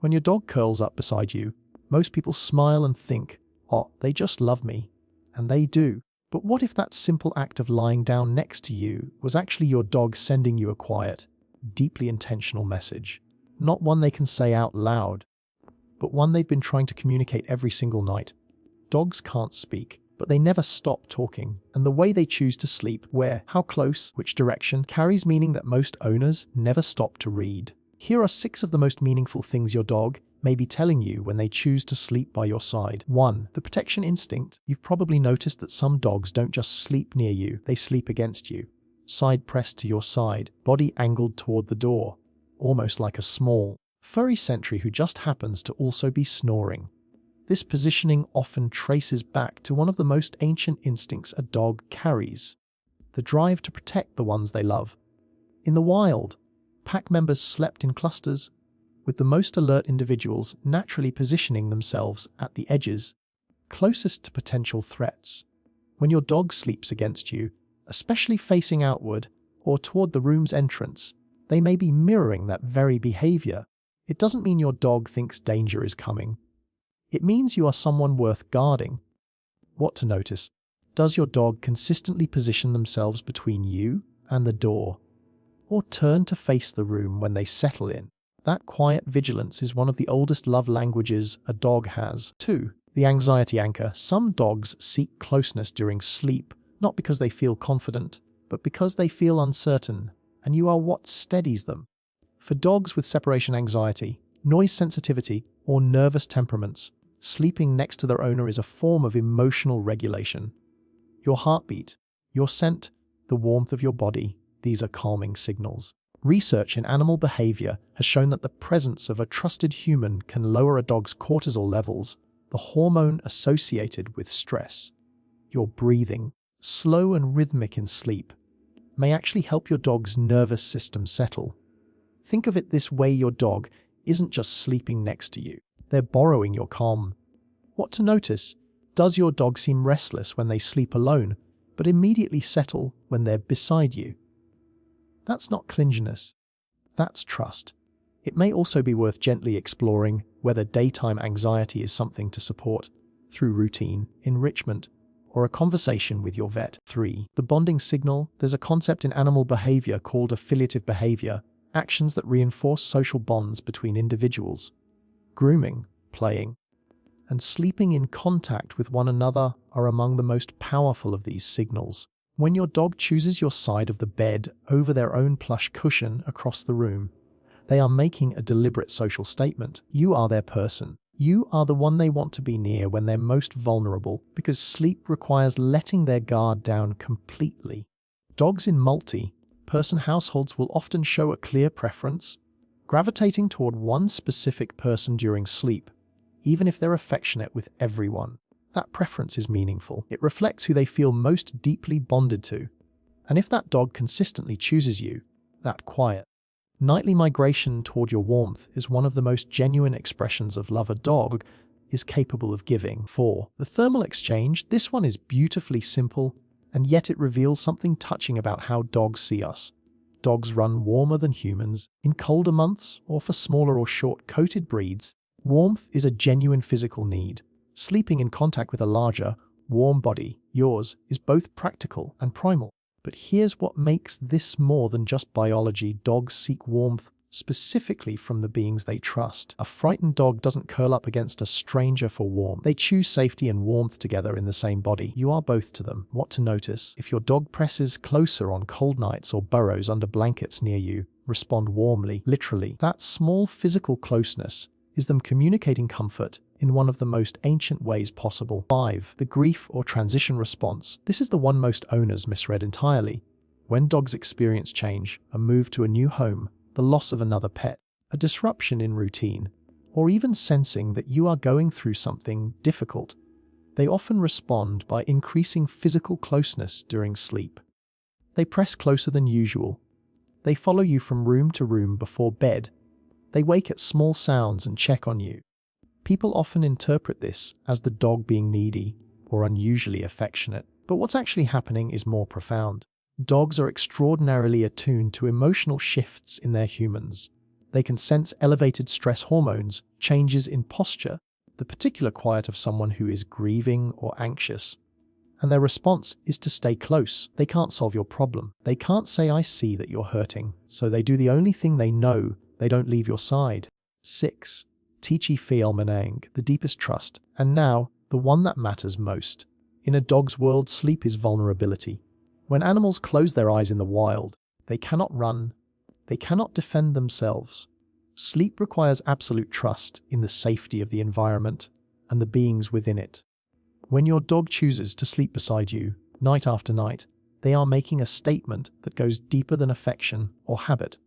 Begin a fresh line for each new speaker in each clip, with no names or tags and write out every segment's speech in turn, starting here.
When your dog curls up beside you, most people smile and think, "Oh, they just love me." And they do. But what if that simple act of lying down next to you was actually your dog sending you a quiet, deeply intentional message? Not one they can say out loud, but one they've been trying to communicate every single night. Dogs can't speak, but they never stop talking, and the way they choose to sleep, where, how close, which direction, carries meaning that most owners never stop to read. Here are 6 of the most meaningful things your dog may be telling you when they choose to sleep by your side. 1. The protection instinct. You've probably noticed that some dogs don't just sleep near you, they sleep against you. Side pressed to your side, body angled toward the door, almost like a small, furry sentry who just happens to also be snoring. This positioning often traces back to one of the most ancient instincts a dog carries: the drive to protect the ones they love. In the wild, pack members slept in clusters, with the most alert individuals naturally positioning themselves at the edges, closest to potential threats. When your dog sleeps against you, especially facing outward or toward the room's entrance, they may be mirroring that very behavior. It doesn't mean your dog thinks danger is coming. It means you are someone worth guarding. What to notice? Does your dog consistently position themselves between you and the door, or turn to face the room when they settle in? That quiet vigilance is one of the oldest love languages a dog has. 2. The anxiety anchor. Some dogs seek closeness during sleep, not because they feel confident, but because they feel uncertain, and you are what steadies them. For dogs with separation anxiety, noise sensitivity, or nervous temperaments, sleeping next to their owner is a form of emotional regulation. Your heartbeat, your scent, the warmth of your body, these are calming signals. Research in animal behavior has shown that the presence of a trusted human can lower a dog's cortisol levels, the hormone associated with stress. Your breathing, slow and rhythmic in sleep, may actually help your dog's nervous system settle. Think of it this way: your dog isn't just sleeping next to you, they're borrowing your calm. What to notice? Does your dog seem restless when they sleep alone, but immediately settle when they're beside you? That's not clinginess, that's trust. It may also be worth gently exploring whether daytime anxiety is something to support through routine, enrichment, or a conversation with your vet. 3. The bonding signal. There's a concept in animal behavior called affiliative behavior, actions that reinforce social bonds between individuals. Grooming, playing, and sleeping in contact with one another are among the most powerful of these signals. When your dog chooses your side of the bed over their own plush cushion across the room, they are making a deliberate social statement. You are their person. You are the one they want to be near when they're most vulnerable, because sleep requires letting their guard down completely. Dogs in multi-person households will often show a clear preference, gravitating toward one specific person during sleep, even if they're affectionate with everyone. That preference is meaningful. It reflects who they feel most deeply bonded to. And if that dog consistently chooses you, that quiet, nightly migration toward your warmth is one of the most genuine expressions of love a dog is capable of giving. 4. The thermal exchange. This one is beautifully simple, and yet it reveals something touching about how dogs see us. Dogs run warmer than humans. In colder months, or for smaller or short-coated breeds, warmth is a genuine physical need. Sleeping in contact with a larger, warm body, yours, is both practical and primal. But here's what makes this more than just biology. Dogs seek warmth specifically from the beings they trust. A frightened dog doesn't curl up against a stranger for warmth. They choose safety and warmth together in the same body. You are both to them. What to notice? If your dog presses closer on cold nights or burrows under blankets near you, respond warmly, literally. That small physical closeness is them communicating comfort in one of the most ancient ways possible. 5. The grief or transition response. This is the one most owners misread entirely. When dogs experience change, a move to a new home, the loss of another pet, a disruption in routine, or even sensing that you are going through something difficult, they often respond by increasing physical closeness during sleep. They press closer than usual. They follow you from room to room before bed. They wake at small sounds and check on you. People often interpret this as the dog being needy or unusually affectionate, but what's actually happening is more profound. Dogs are extraordinarily attuned to emotional shifts in their humans. They can sense elevated stress hormones, changes in posture, the particular quiet of someone who is grieving or anxious. And their response is to stay close. They can't solve your problem. They can't say, "I see that you're hurting." So they do the only thing they know. They don't leave your side. 6. Teachy fiel menang, the deepest trust. And now, the one that matters most. In a dog's world, sleep is vulnerability. When animals close their eyes in the wild, they cannot run. They cannot defend themselves. Sleep requires absolute trust in the safety of the environment and the beings within it. When your dog chooses to sleep beside you, night after night, they are making a statement that goes deeper than affection or habit.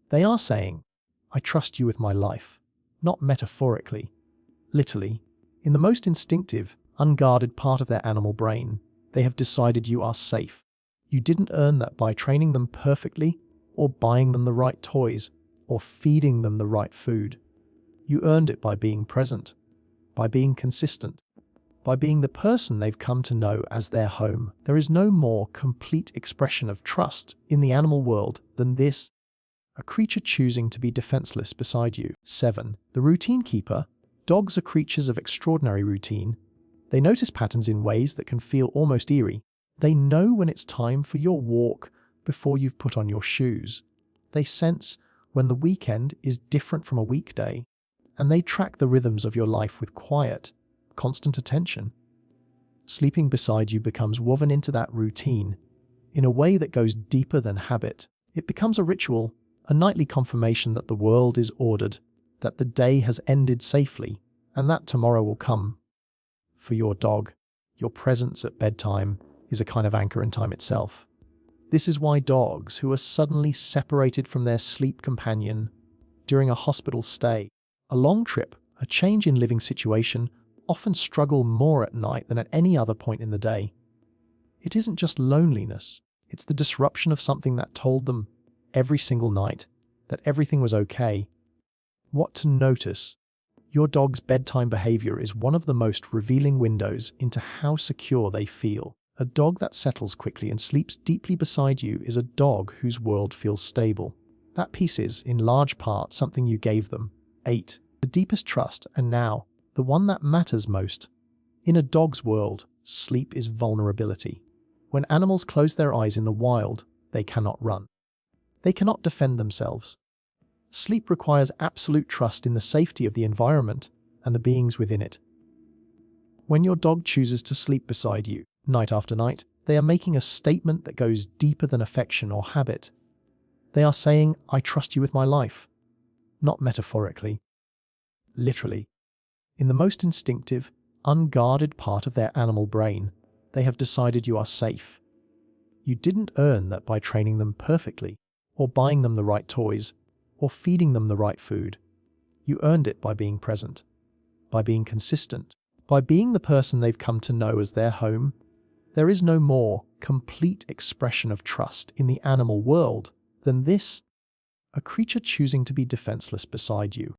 They are saying, "I trust you with my life," not metaphorically, literally. In the most instinctive, unguarded part of their animal brain, they have decided you are safe. You didn't earn that by training them perfectly, or buying them the right toys, or feeding them the right food. You earned it by being present, by being consistent, by being the person they've come to know as their home. There is no more complete expression of trust in the animal world than this: a creature choosing to be defenseless beside you. 7. The routine keeper. Dogs are creatures of extraordinary routine. They notice patterns in ways that can feel almost eerie. They know when it's time for your walk before you've put on your shoes. They sense when the weekend is different from a weekday, and they track the rhythms of your life with quiet, constant attention. Sleeping beside you becomes woven into that routine in a way that goes deeper than habit. It becomes a ritual, a nightly confirmation that the world is ordered, that the day has ended safely, and that tomorrow will come. For your dog, your presence at bedtime is a kind of anchor in time itself. This is why dogs who are suddenly separated from their sleep companion during a hospital stay, a long trip, a change in living situation, often struggle more at night than at any other point in the day. It isn't just loneliness, it's the disruption of something that told them every single night that everything was okay. What to notice? Your dog's bedtime behavior is one of the most revealing windows into how secure they feel. A dog that settles quickly and sleeps deeply beside you is a dog whose world feels stable. That piece is, in large part, something you gave them. 8. The deepest trust, and now, the one that matters most. In a dog's world, sleep is vulnerability. When animals close their eyes in the wild, they cannot run. They cannot defend themselves. Sleep requires absolute trust in the safety of the environment and the beings within it. When your dog chooses to sleep beside you, night after night, they are making a statement that goes deeper than affection or habit. They are saying, "I trust you with my life," not metaphorically, literally. In the most instinctive, unguarded part of their animal brain, they have decided you are safe. You didn't earn that by training them perfectly, or buying them the right toys, or feeding them the right food. You earned it by being present, by being consistent, by being the person they've come to know as their home. There is no more complete expression of trust in the animal world than this: a creature choosing to be defenseless beside you.